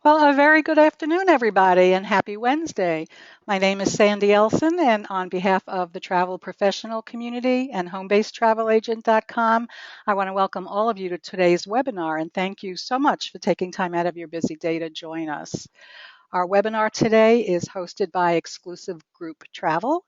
Well, a very good afternoon, everybody, and happy Wednesday. My name is Sandy Elson, and on behalf of the travel professional community and homebasedtravelagent.com, I want to welcome all of you to today's webinar and thank you so much for taking time out of your busy day to join us. Our webinar today is hosted by Exclusive Group Travel.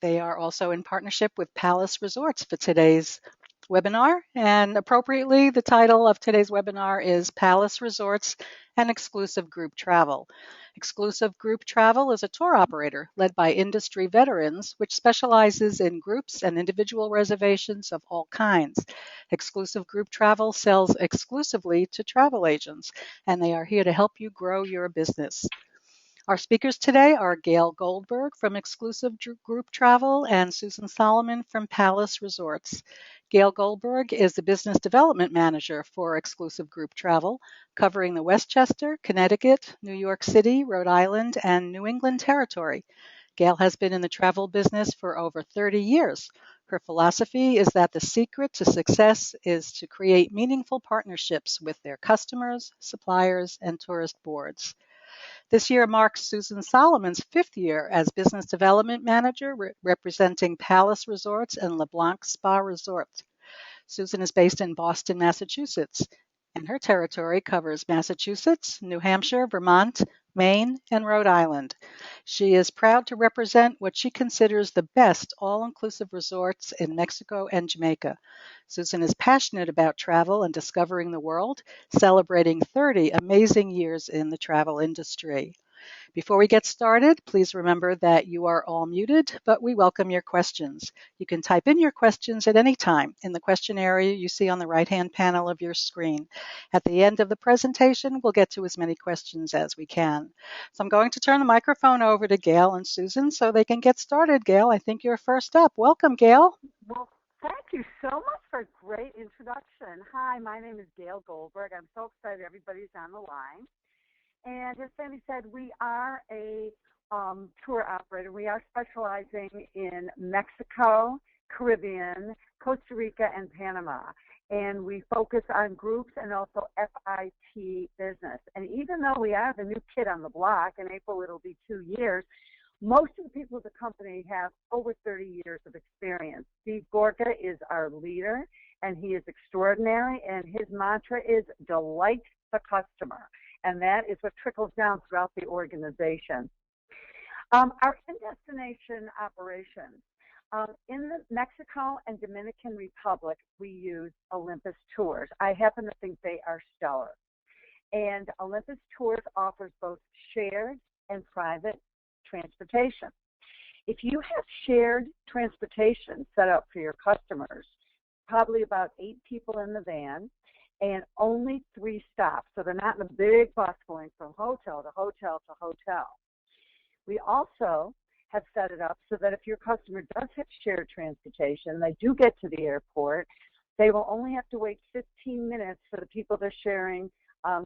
They are also in partnership with Palace Resorts for today's webinar. And appropriately, the title of today's webinar is Palace Resorts and Exclusive Group Travel. Exclusive Group Travel is a tour operator led by industry veterans, which specializes in groups and individual reservations of all kinds. Exclusive Group Travel sells exclusively to travel agents, and they are here to help you grow your business. Our speakers today are Gail Goldberg from Exclusive Group Travel and Susan Solomon from Palace Resorts. Gail Goldberg is the Business Development Manager for Exclusive Group Travel, covering the Westchester, Connecticut, New York City, Rhode Island, and New England territory. Gail has been in the travel business for over 30 years. Her philosophy is that the secret to success is to create meaningful partnerships with their customers, suppliers, and tourist boards. This year marks Susan Solomon's fifth year as Business Development Manager representing Palace Resorts and LeBlanc Spa Resort. Susan is based in Boston, Massachusetts, and her territory covers Massachusetts, New Hampshire, Vermont, Maine, and Rhode Island. She is proud to represent what she considers the best all-inclusive resorts in Mexico and Jamaica. Susan is passionate about travel and discovering the world, celebrating 30 amazing years in the travel industry. Before we get started, please remember that you are all muted, but we welcome your questions. You can type in your questions at any time in the question area you see on the right-hand panel of your screen. At the end of the presentation, we'll get to as many questions as we can. So I'm going to turn the microphone over to Gail and Susan so they can get started. Gail, I think you're first up. Welcome, Gail. Well, thank you so much for a great introduction. Hi, my name is Gail Goldberg. I'm so excited everybody's on the line. And as Sandy said, we are a tour operator. We are specializing in Mexico, Caribbean, Costa Rica, and Panama. And we focus on groups and also FIT business. And even though we are the new kid on the block, in April it'll be 2 years, most of the people at the company have over 30 years of experience. Steve Gorka is our leader, and he is extraordinary, and his mantra is delight the customer. And that is what trickles down throughout the organization. Our in-destination operations. In the Mexico and Dominican Republic, we use Olympus Tours. I happen to think they are stellar. And Olympus Tours offers both shared and private transportation. If you have shared transportation set up for your customers, probably about 8 people in the van, and only 3 stops. So they're not in a big bus going from hotel to hotel to hotel. We also have set it up so that if your customer does have shared transportation, they do get to the airport, they will only have to wait 15 minutes for the people they're sharing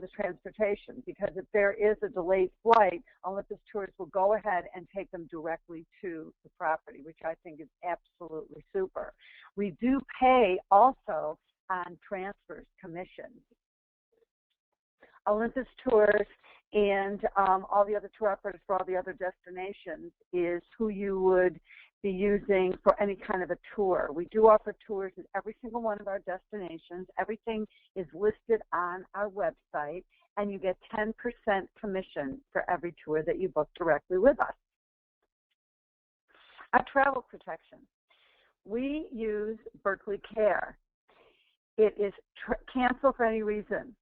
the transportation, because if there is a delayed flight, Olympus Tours will go ahead and take them directly to the property, which I think is absolutely super. We do pay also on transfers, commissions. Olympus Tours and all the other tour operators for all the other destinations is who you would be using for any kind of a tour. We do offer tours at every single one of our destinations. Everything is listed on our website, and you get 10% commission for every tour that you book directly with us. Our travel protection. We use Berkeley Care. It is cancel for any reason.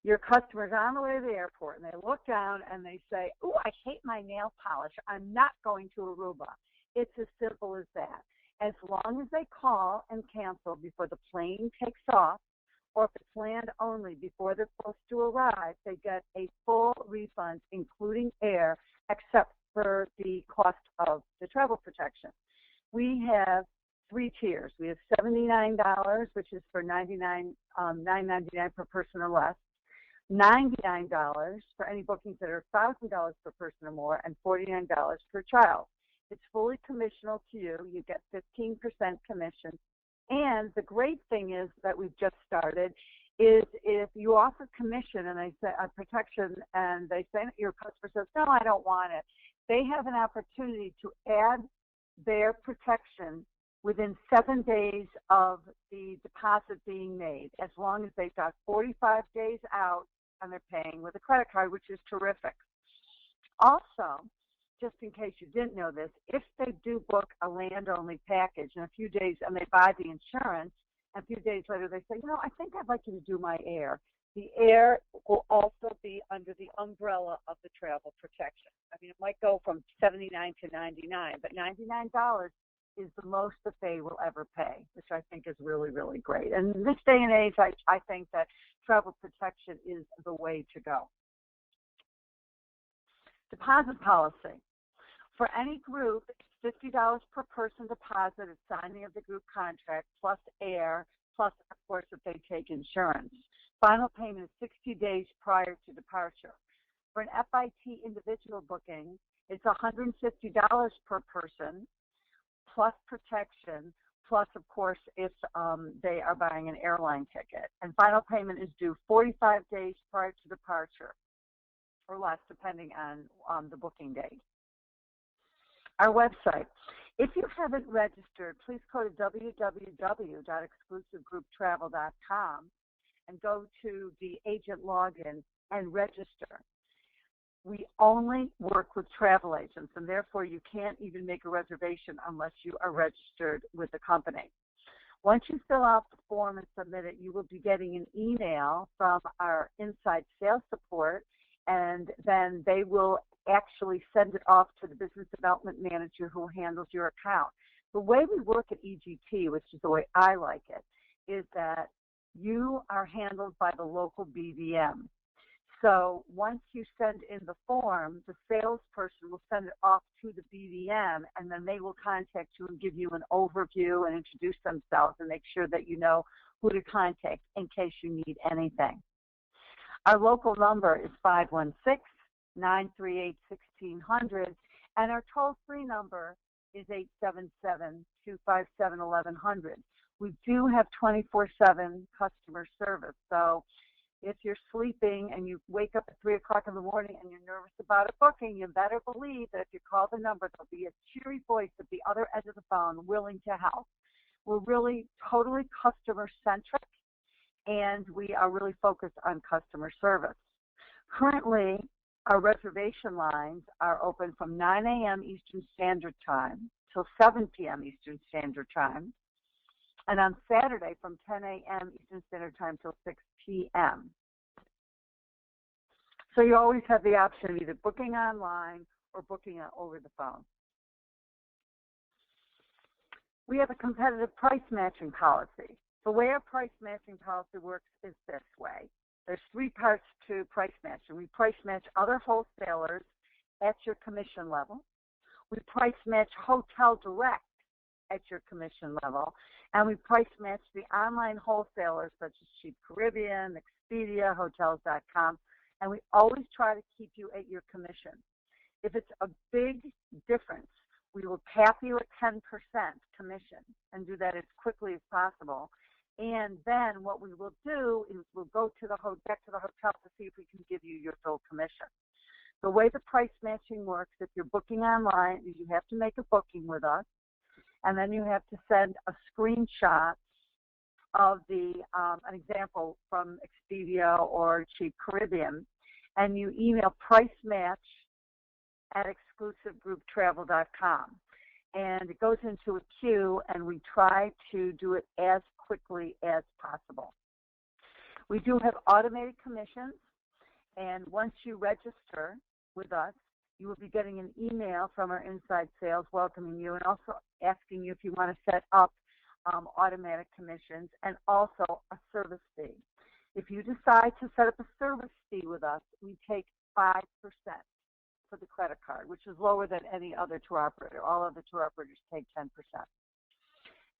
Your customer's on the way to the airport, and they look down and they say, "Oh, I hate my nail polish. I'm not going to Aruba." It's as simple as that. As long as they call and cancel before the plane takes off, or if it's land only before they're supposed to arrive, they get a full refund, including air, except for the cost of the travel protection. We have 3 tiers. We have $79, which is for $9.99 per person or less, $99 for any bookings that are $1,000 per person or more, and $49 per child. It's fully commissional to you. You get 15% commission. And the great thing is that we've just started is if you offer commission and they say a protection and they say your customer says, no, I don't want it, they have an opportunity to add their protection within 7 days of the deposit being made, as long as they've got 45 days out and they're paying with a credit card, which is terrific. Also, just in case you didn't know this, if they do book a land-only package in a few days and they buy the insurance, and a few days later they say, I think I'd like you to do my air. The air will also be under the umbrella of the travel protection. I mean, it might go from $79 to $99, but $99 is the most that they will ever pay, which I think is really, really great. And in this day and age, I think that travel protection is the way to go. Deposit policy. For any group, it's $50 per person deposit at signing of the group contract, plus air, plus, of course, if they take insurance. Final payment is 60 days prior to departure. For an FIT individual booking, it's $150 per person, plus protection, plus, of course, if they are buying an airline ticket. And final payment is due 45 days prior to departure, or less, depending on the booking date. Our website. If you haven't registered, please go to www.exclusivegrouptravel.com and go to the agent login and register. We only work with travel agents, and therefore you can't even make a reservation unless you are registered with the company. Once you fill out the form and submit it, you will be getting an email from our inside sales support, and then they will actually send it off to the business development manager who handles your account. The way we work at EGT, which is the way I like it, is that you are handled by the local BDM. So once you send in the form, the salesperson will send it off to the BDM, and then they will contact you and give you an overview and introduce themselves and make sure that you know who to contact in case you need anything. Our local number is 516-938-1600, and our toll-free number is 877-257-1100. We do have 24/7 customer service, so if you're sleeping and you wake up at 3 o'clock in the morning and you're nervous about a booking, you better believe that if you call the number, there'll be a cheery voice at the other end of the phone willing to help. We're really totally customer-centric, and we are really focused on customer service. Currently, our reservation lines are open from 9 a.m. Eastern Standard Time till 7 p.m. Eastern Standard Time, and on Saturday from 10 a.m. Eastern Standard Time till 6 p.m. So you always have the option of either booking online or booking over the phone. We have a competitive price matching policy. The way our price matching policy works is this way. There's 3 parts to price matching. We price match other wholesalers at your commission level. We price match Hotel Direct at your commission level. And we price match the online wholesalers such as Cheap Caribbean, Expedia, Hotels.com. And we always try to keep you at your commission. If it's a big difference, we will cap you at 10% commission and do that as quickly as possible. And then what we will do is we'll go to the hotel to see if we can give you your full commission. The way the price matching works, if you're booking online, is you have to make a booking with us, and then you have to send a screenshot of an example from Expedia or Cheap Caribbean, and you email pricematch@exclusivegrouptravel.com. And it goes into a queue, and we try to do it as quickly as possible. We do have automated commissions, and once you register with us, you will be getting an email from our inside sales welcoming you and also asking you if you want to set up automatic commissions and also a service fee. If you decide to set up a service fee with us, we take 5% for the credit card, which is lower than any other tour operator. All other tour operators take 10%.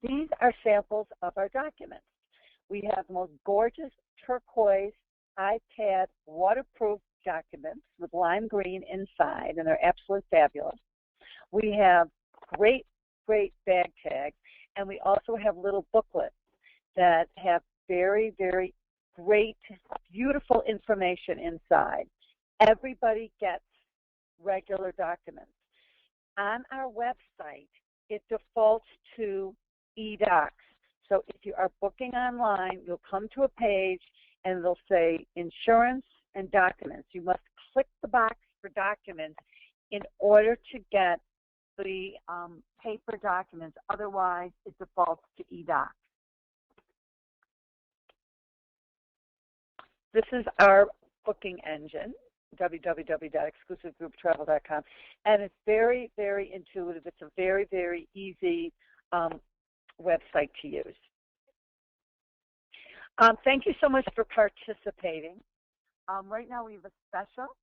These are samples of our documents. We have the most gorgeous turquoise iPad waterproof documents with lime green inside, and they're absolutely fabulous. We have great, great bag tags, and we also have little booklets that have very, very great, beautiful information inside. Everybody gets regular documents. On our website, it defaults to eDocs. So if you are booking online, you'll come to a page and it'll say insurance and documents. You must click the box for documents in order to get the paper documents. Otherwise, it defaults to eDocs. This is our booking engine, www.exclusivegrouptravel.com, and it's very, very intuitive. It's a very, very easy website to use. Thank you so much for participating. Right now we have a special,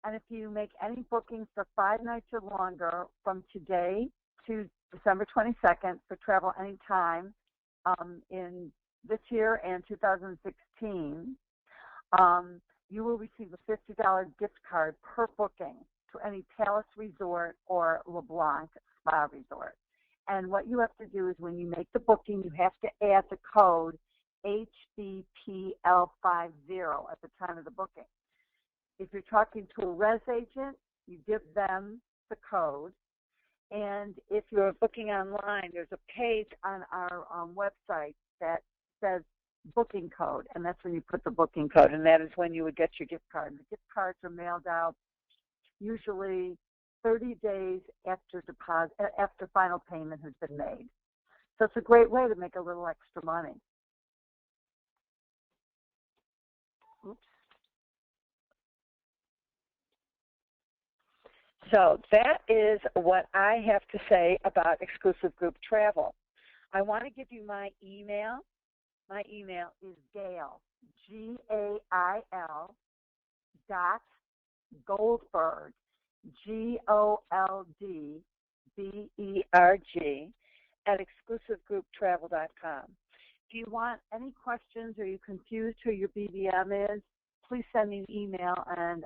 and if you make any bookings for 5 nights or longer from today to December 22nd for Travel Anytime in this year and 2016, you will receive a $50 gift card per booking to any Palace Resort or LeBlanc Spa Resort. And what you have to do is when you make the booking, you have to add the code HBPL50 at the time of the booking. If you're talking to a res agent, you give them the code. And if you're booking online, there's a page on our website that says booking code, and that's when you put the booking code, and that is when you would get your gift card. And the gift cards are mailed out usually 30 days after final payment has been made. So it's a great way to make a little extra money. Oops. So that is what I have to say about exclusive group travel. I want to give you my email. My email is Gail, Gail, Goldberg, Goldberg, at exclusivegrouptravel.com. If you want any questions or you're confused who your BBM is, please send me an email and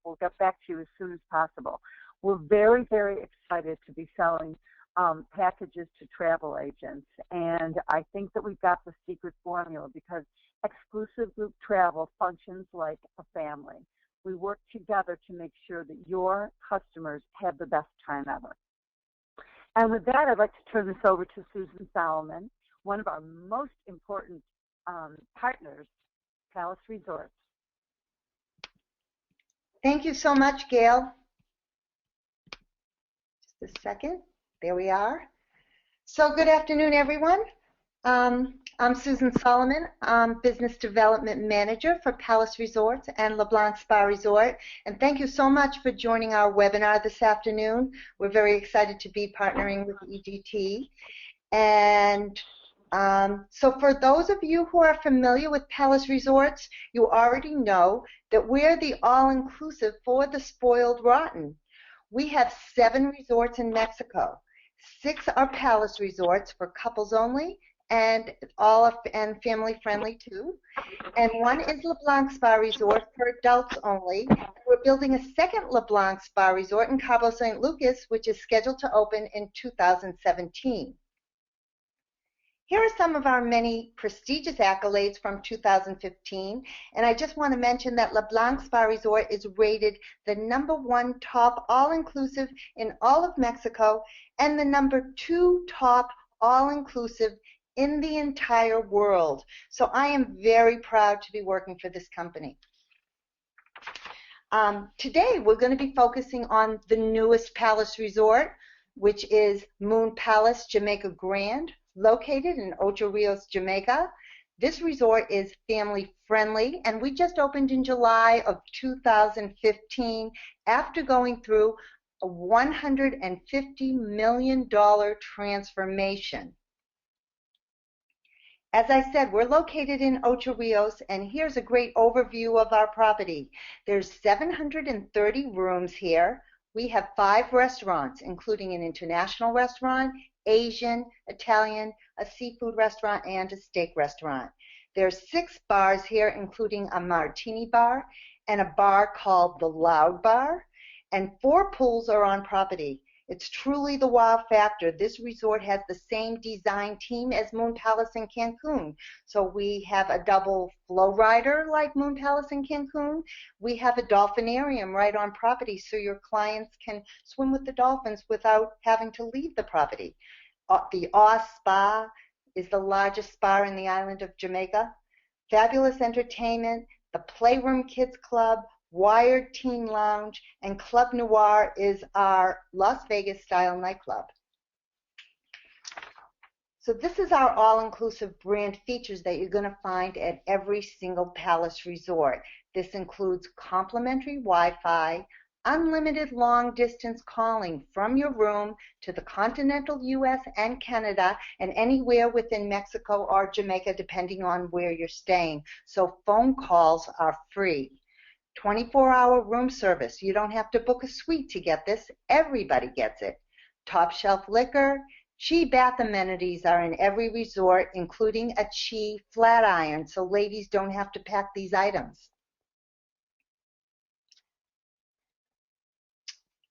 we'll get back to you as soon as possible. We're very, very excited to be selling packages to travel agents, and I think that we've got the secret formula because exclusive group travel functions like a family. We work together to make sure that your customers have the best time ever. And with that, I'd like to turn this over to Susan Solomon, one of our most important partners, Palace Resorts. Thank you so much, Gail. Just a second. There we are. So good afternoon, everyone. I'm Susan Solomon. I'm Business Development Manager for Palace Resorts and LeBlanc Spa Resort. And thank you so much for joining our webinar this afternoon. We're very excited to be partnering with EGT. And so for those of you who are familiar with Palace Resorts, you already know that we're the all-inclusive for the spoiled rotten. We have 7 resorts in Mexico. 6 are Palace Resorts for couples only, and family friendly too. And 1 is LeBlanc Spa Resort for adults only. We're building a 2nd LeBlanc Spa Resort in Cabo San Lucas, which is scheduled to open in 2017. Here are some of our many prestigious accolades from 2015, and I just want to mention that LeBlanc Spa Resort is rated the #1 top all-inclusive in all of Mexico and the #2 top all-inclusive in the entire world. So I am very proud to be working for this company. Today we're going to be focusing on the newest Palace Resort, which is Moon Palace Jamaica Grand, located in Ocho Rios, Jamaica. This resort is family friendly, and we just opened in July of 2015 after going through a $150 million transformation. As I said, we're located in Ocho Rios, and here's a great overview of our property. There's 730 rooms here. We have 5 restaurants, including an international restaurant, Asian, Italian, a seafood restaurant, and a steak restaurant. There's 6 bars here, including a martini bar and a bar called the Loud Bar, and 4 pools are on property. It's truly the wow factor. This resort has the same design team as Moon Palace in Cancun. So we have a double flow rider like Moon Palace in Cancun. We have a dolphinarium right on property so your clients can swim with the dolphins without having to leave the property. The Oz Spa is the largest spa in the island of Jamaica. Fabulous entertainment, the Playroom Kids Club, Wired Teen Lounge, and Club Noir is our Las Vegas style nightclub. So this is our all-inclusive brand features that you're going to find at every single Palace resort. This includes complimentary Wi-Fi, unlimited long-distance calling from your room to the continental U.S. and Canada and anywhere within Mexico or Jamaica depending on where you're staying. So phone calls are free. 24-hour room service. You don't have to book a suite to get this. Everybody gets it. Top shelf liquor. Chi bath amenities are in every resort, including a Chi flat iron, so ladies don't have to pack these items.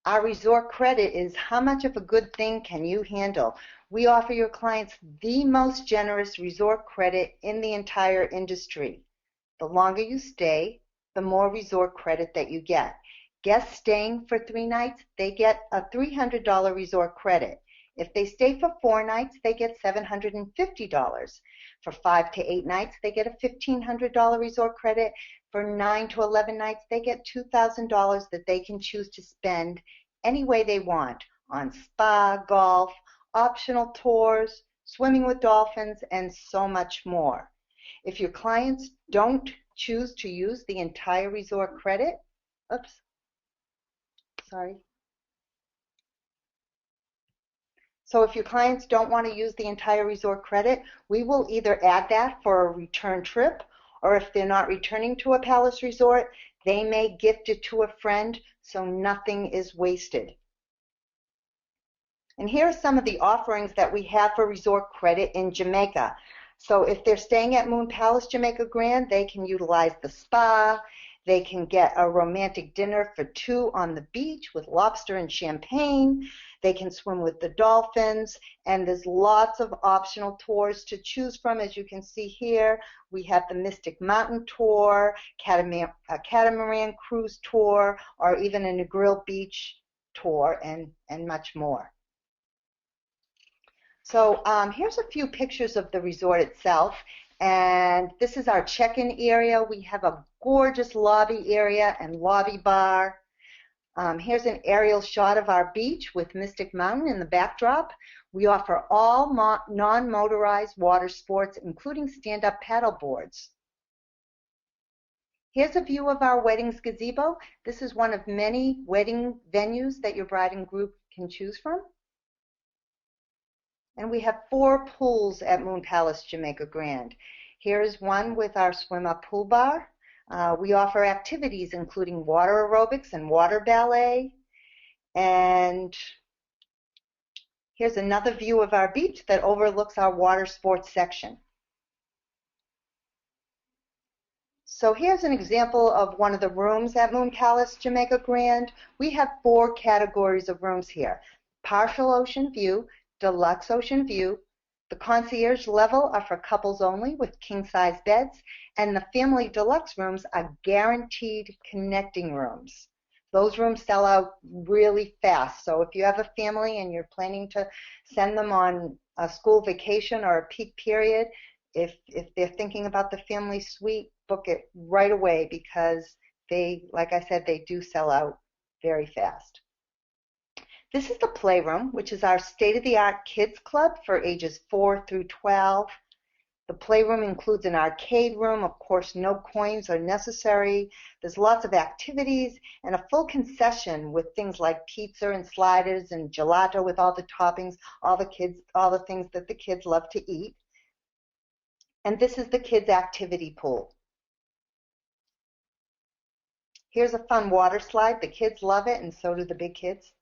Our resort credit is how much of a good thing can you handle. We offer your clients the most generous resort credit in the entire industry. The longer you stay, the more resort credit that you get. Guests staying for 3 nights, they get a $300 resort credit. If they stay for 4 nights, they get $750. For 5 to 8 nights, they get a $1,500 resort credit. For 9 to 11 nights, they get $2,000 that they can choose to spend any way they want on spa, golf, optional tours, swimming with dolphins, and so much more. If your clients don't choose to use the entire resort credit, So if your clients don't want to use the entire resort credit, we will either add that for a return trip, or if they're not returning to a Palace resort, they may gift it to a friend so nothing is wasted. And here are some of the offerings that we have for resort credit in Jamaica. So if they're staying at Moon Palace Jamaica Grand, they can utilize the spa. They can get a romantic dinner for 2 on the beach with lobster and champagne. They can swim with the dolphins. And there's lots of optional tours to choose from. As you can see here, we have the Mystic Mountain Tour, a catamaran cruise tour, or even a Negril Beach tour, and much more. So here's a few pictures of the resort itself, and this is our check-in area. We have a gorgeous lobby area and lobby bar. Here's an aerial shot of our beach with Mystic Mountain in the backdrop. We offer all non-motorized water sports, including stand-up paddle boards. Here's a view of our weddings gazebo. This is one of many wedding venues that your bride and groom can choose from. And we have 4 pools at Moon Palace Jamaica Grand. Here is one with our swim-up pool bar. We offer activities including water aerobics and water ballet. And here's another view of our beach that overlooks our water sports section. So here's an example of one of the rooms at Moon Palace Jamaica Grand. We have 4 categories of rooms here. Partial ocean view, deluxe ocean view. The concierge level are for couples only with king-size beds, and the family deluxe rooms are guaranteed connecting rooms. Those rooms sell out really fast, so if you have a family and you're planning to send them on a school vacation or a peak period, if they're thinking about the family suite, book it right away because they, like I said, they do sell out very fast. This is the Playroom, which is our state-of-the-art kids club for ages 4 through 12. The Playroom includes an arcade room. Of course, no coins are necessary. There's lots of activities and a full concession with things like pizza and sliders and gelato with all the toppings, all the things that the kids love to eat. And this is the kids' activity pool. Here's a fun water slide. The kids love it, and so do the big kids.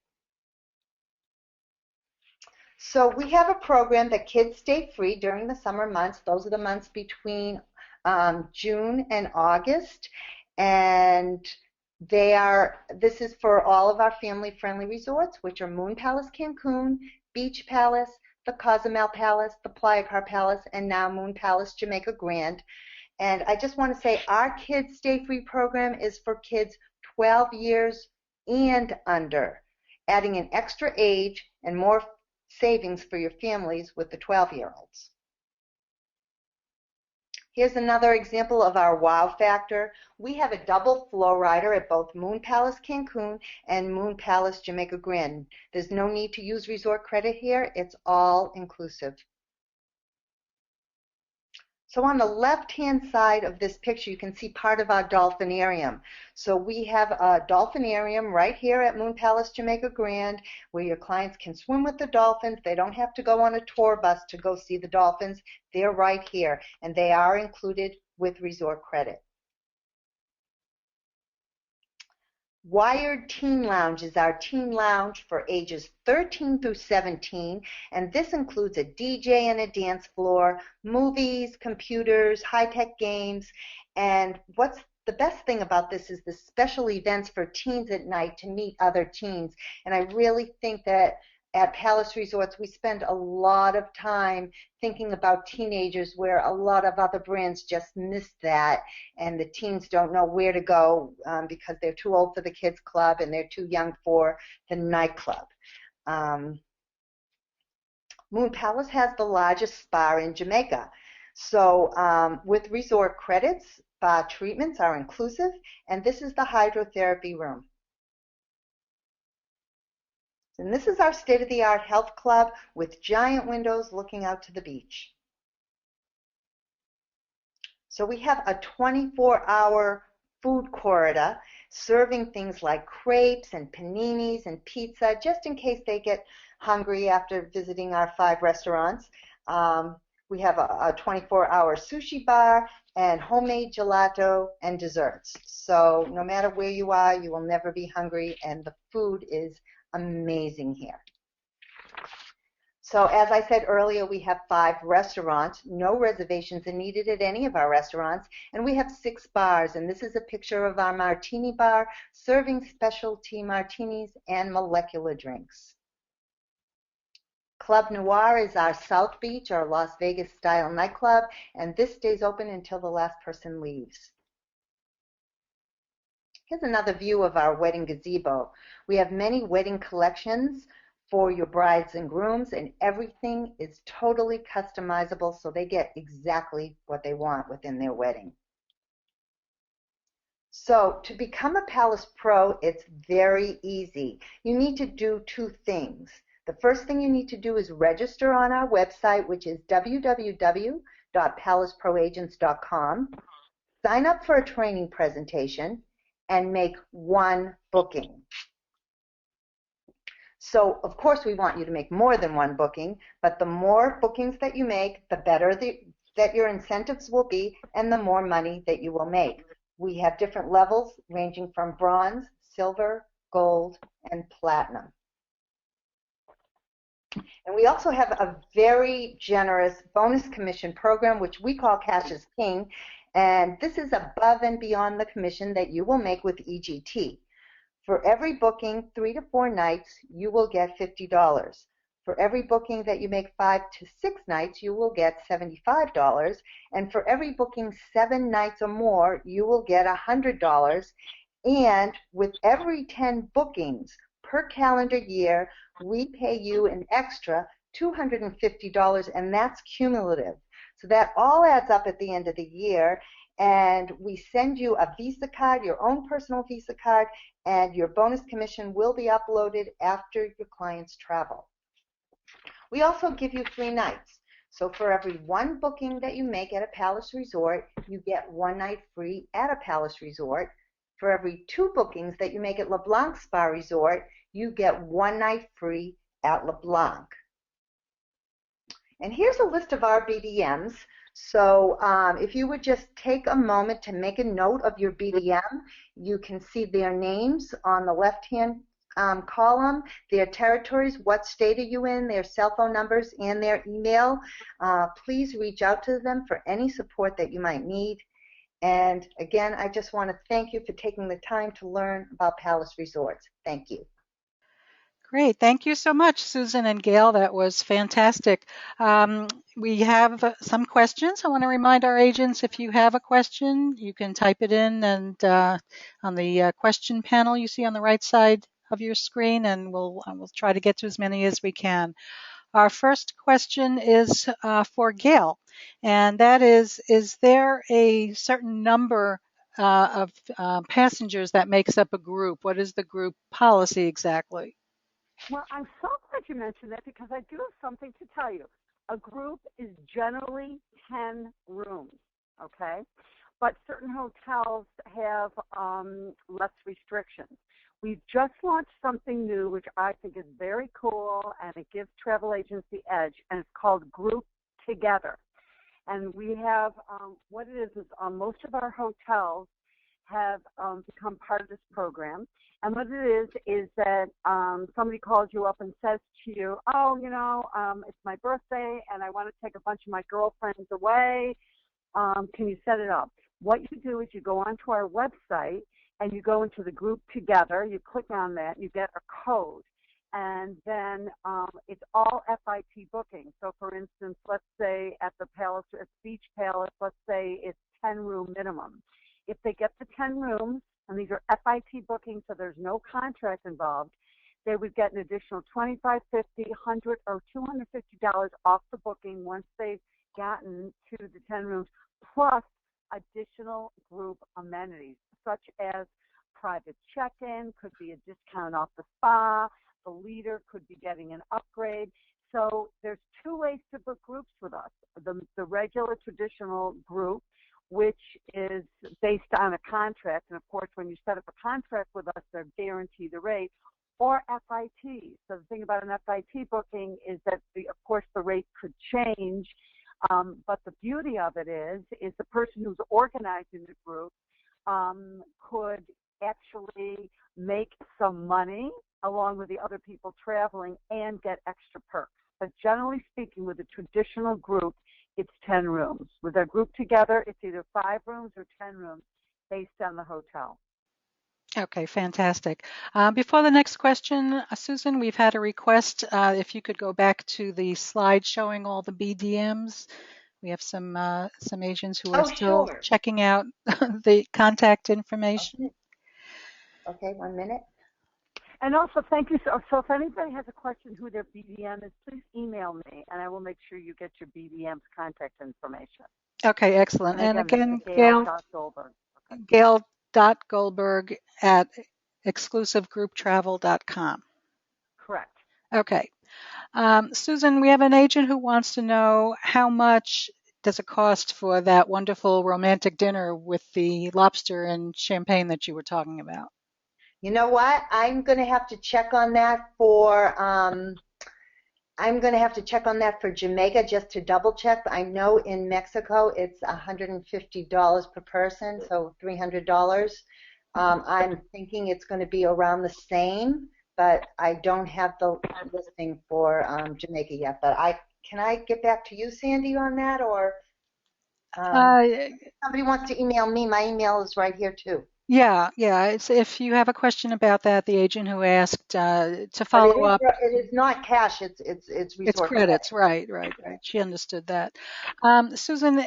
So we have a program that kids stay free during the summer months. Those are the months between June and August. And This is for all of our family-friendly resorts, which are Moon Palace Cancun, Beach Palace, the Cozumel Palace, the Playa Car Palace, and now Moon Palace Jamaica Grand. And I just want to say our Kids Stay Free program is for kids 12 years and under, adding an extra age and more savings for your families with the 12-year-olds. Here's another example of our wow factor. We have a double flow rider at both Moon Palace Cancun and Moon Palace Jamaica Grand. There's no need to use resort credit here. It's all inclusive. So on the left-hand side of this picture, you can see part of our dolphinarium. So we have a dolphinarium right here at Moon Palace Jamaica Grand where your clients can swim with the dolphins. They don't have to go on a tour bus to go see the dolphins. They're right here, and they are included with resort credit. Wired Teen Lounge is our teen lounge for ages 13 through 17, and this includes a DJ and a dance floor, movies, computers, high-tech games, and what's the best thing about this is the special events for teens at night to meet other teens. And I really think that at Palace Resorts we spend a lot of time thinking about teenagers where a lot of other brands just miss that, and the teens don't know where to go because they're too old for the kids club and they're too young for the nightclub. Moon Palace has the largest spa in Jamaica. So with resort credits, spa treatments are inclusive, and this is the hydrotherapy room. And this is our state-of-the-art health club with giant windows looking out to the beach. So we have a 24-hour food corridor serving things like crepes and paninis and pizza, just in case they get hungry after visiting our 5 restaurants. We have a 24-hour sushi bar and homemade gelato and desserts. So no matter where you are, you will never be hungry, and the food is amazing here. So as I said earlier, we have 5 restaurants. No reservations are needed at any of our restaurants, and we have 6 bars, and this is a picture of our martini bar serving specialty martinis and molecular drinks. Club Noir is our South Beach or Las Vegas style nightclub, and this stays open until the last person leaves. Here's another view of our wedding gazebo. We have many wedding collections for your brides and grooms, and everything is totally customizable so they get exactly what they want within their wedding. So to become a Palace Pro, it's very easy. You need to do 2 things. The first thing you need to do is register on our website, which is www.palaceproagents.com. Sign up for a training presentation and make 1 booking. So, of course, we want you to make more than 1 booking, but the more bookings that you make, the better that your incentives will be and the more money that you will make. We have different levels ranging from bronze, silver, gold, and platinum. And we also have a very generous bonus commission program, which we call Cash is King. And this is above and beyond the commission that you will make with EGT. For every booking 3 to 4 nights, you will get $50. For every booking that you make 5 to 6 nights, you will get $75. And for every booking 7 nights or more, you will get $100. And with every 10 bookings per calendar year, we pay you an extra $250, and that's cumulative. So that all adds up at the end of the year, and we send you a Visa card, your own personal Visa card, and your bonus commission will be uploaded after your clients travel. We also give you 3 nights. So for every 1 booking that you make at a Palace Resort, you get 1 night free at a Palace Resort. For every 2 bookings that you make at LeBlanc Spa Resort, you get 1 night free at LeBlanc. And here's a list of our BDMs. So if you would just take a moment to make a note of your BDM, you can see their names on the left-hand column, their territories, what state are you in, their cell phone numbers, and their email. Please reach out to them for any support that you might need. And again, I just want to thank you for taking the time to learn about Palace Resorts. Thank you. Great. Thank you so much, Susan and Gail. That was fantastic. We have some questions. I want to remind our agents, if you have a question, you can type it in and on the question panel you see on the right side of your screen, and we'll try to get to as many as we can. Our first question is for Gail, and that is there a certain number of passengers that makes up a group? What is the group policy exactly? Well, I'm so glad you mentioned that because I do have something to tell you. A group is generally 10 rooms, okay? But certain hotels have less restrictions. We've just launched something new, which I think is very cool, and it gives travel agents the edge, and it's called Group Together. And we have, what it is most of our hotels have become part of this program. And what it is that somebody calls you up and says to you, oh, it's my birthday and I want to take a bunch of my girlfriends away. Can you set it up? What you do is you go onto our website and you go into the Group Together. You click on that. You get a code. And then it's all FIT booking. So, for instance, let's say at the Palace, at Beach Palace, let's say it's 10-room minimum. If they get the 10 rooms, and these are FIT bookings, so there's no contract involved, they would get an additional $25, $50, $100, or $250 off the booking once they've gotten to the 10 rooms, plus additional group amenities, such as private check-in, could be a discount off the spa, the leader could be getting an upgrade. So there's two ways to book groups with us. The regular traditional group, which is based on a contract. And of course, when you set up a contract with us, they're guaranteed the rate, or FIT. So the thing about an FIT booking is that, of course, the rate could change. But the beauty of it is the person who's organizing the group could actually make some money along with the other people traveling and get extra perks. But generally speaking, with a traditional group, it's 10 rooms. With our Group Together, it's either 5 rooms or 10 rooms based on the hotel. Okay, fantastic. Before the next question, Susan, we've had a request. If you could go back to the slide showing all the BDMs. We have some agents who are still sure. checking out the contact information. Okay, 1 minute. And also, thank you. So if anybody has a question who their BDM is, please email me, and I will make sure you get your BDM's contact information. Okay, excellent. And again, Gail.Goldberg. Gail.Goldberg at exclusivegrouptravel.com. Correct. Okay. Susan, we have an agent who wants to know how much does it cost for that wonderful romantic dinner with the lobster and champagne that you were talking about? You know what? I'm going to have to check on that for Jamaica just to double check. I know in Mexico it's $150 per person, so $300. I'm thinking it's going to be around the same, but I don't have the listing for Jamaica yet. But can I get back to you, Sandy, on that, or somebody wants to email me? My email is right here too. Yeah. It's if you have a question about that, the agent who asked to follow up. It is not cash. It's credits. Right. She understood that. Susan,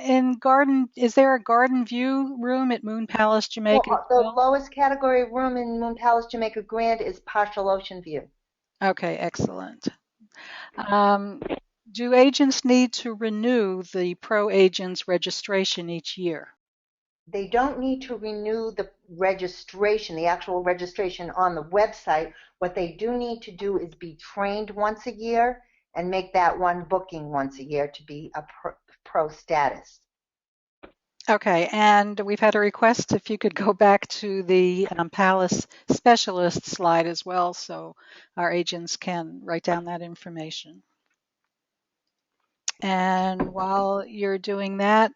is there a garden view room at Moon Palace Jamaica? Well, the lowest category room in Moon Palace Jamaica Grand is partial ocean view. Okay, excellent. Do agents need to renew the pro agent's registration each year? They don't need to renew the registration, the actual registration on the website. What they do need to do is be trained once a year and make that one booking once a year to be a pro status. Okay, and we've had a request if you could go back to the Palace Specialist slide as well so our agents can write down that information. And while you're doing that,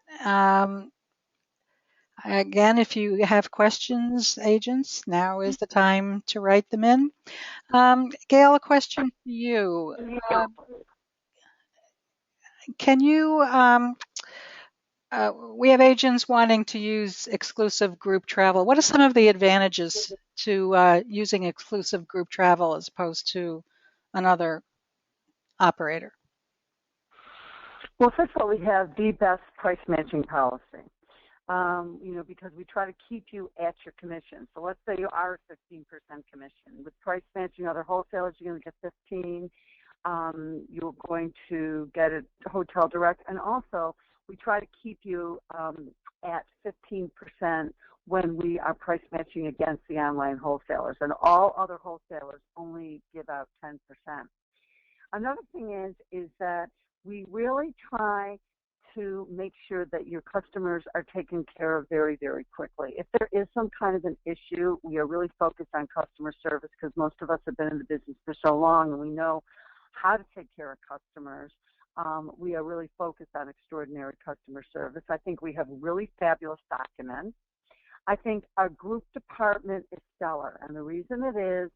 again, if you have questions, agents, now is the time to write them in. Gail, a question for you. Can you we have agents wanting to use exclusive group travel. What are some of the advantages to using exclusive group travel as opposed to another operator? Well, first of all, we have the best price matching policy. Because we try to keep you at your commission. So let's say you are 15% commission. With price matching other wholesalers, you're going to get 15. You're going to get a hotel direct. And also, we try to keep you at 15% when we are price matching against the online wholesalers. And all other wholesalers only give out 10%. Another thing is that we really try to make sure that your customers are taken care of very, very quickly. If there is some kind of an issue, we are really focused on customer service because most of us have been in the business for so long and we know how to take care of customers. We are really focused on extraordinary customer service. I think we have really fabulous documents. I think our group department is stellar, and the reason it is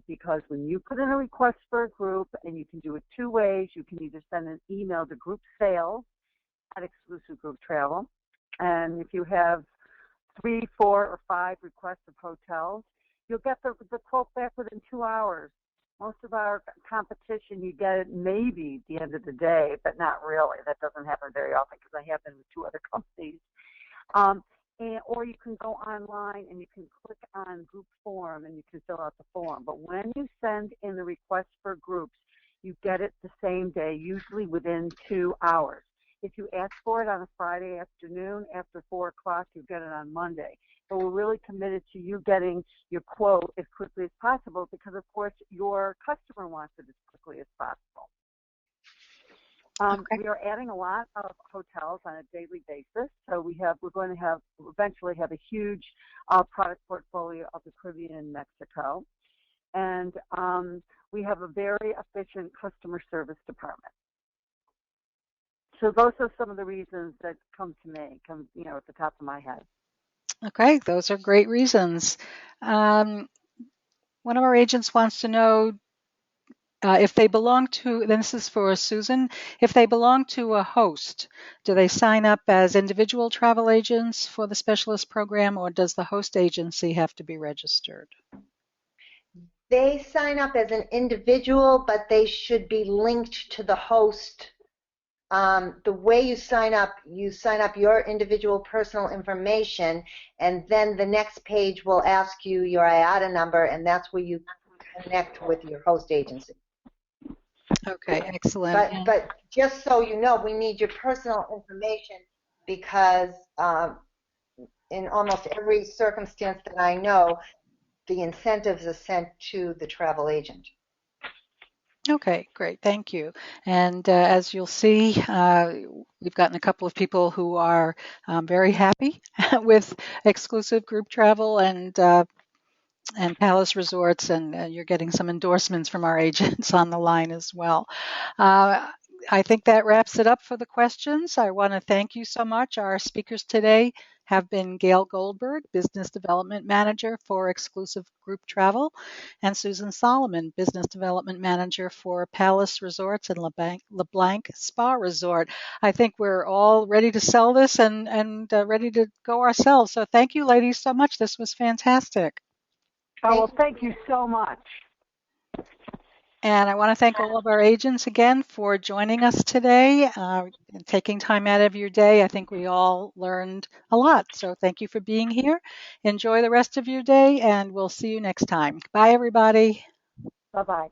because when you put in a request for a group, and you can do it two ways, you can either send an email to group sales at Exclusive Group Travel, and if you have 3, 4, or 5 requests of hotels, you'll get the quote back within 2 hours. Most of our competition, you get it maybe at the end of the day, but not really. That doesn't happen very often because I have been with 2 other companies. Or you can go online and you can click on group form and you can fill out the form. But when you send in the request for groups, you get it the same day, usually within 2 hours. If you ask for it on a Friday afternoon after 4 o'clock, you get it on Monday. But we're really committed to you getting your quote as quickly as possible because, of course, your customer wants it as quickly as possible. Okay. We are adding a lot of hotels on a daily basis. So we're going to eventually have a huge product portfolio of the Caribbean and Mexico. And we have a very efficient customer service department. So those are some of the reasons that come to me, at the top of my head. Okay, those are great reasons. One of our agents wants to know if they belong to, then this is for Susan, if they belong to a host, do they sign up as individual travel agents for the specialist program, or does the host agency have to be registered? They sign up as an individual, but they should be linked to the host. The way you sign up your individual personal information, and then the next page will ask you your IATA number, and that's where you connect with your host agency. Okay, excellent. But just so you know, we need your personal information because in almost every circumstance that I know, the incentives are sent to the travel agent. Okay, great. Thank you. And as you'll see, we've gotten a couple of people who are very happy with exclusive group travel and Palace Resorts, and you're getting some endorsements from our agents on the line as well. I think that wraps it up for the questions. I want to thank you so much. Our speakers today have been Gail Goldberg, Business Development Manager for Exclusive Group Travel, and Susan Solomon, Business Development Manager for Palace Resorts and LeBlanc Spa Resort. I think we're all ready to sell this and ready to go ourselves. So thank you, ladies, so much. This was fantastic. Oh, well, thank you so much. And I want to thank all of our agents again for joining us today and taking time out of your day. I think we all learned a lot. So thank you for being here. Enjoy the rest of your day, and we'll see you next time. Bye, everybody. Bye-bye.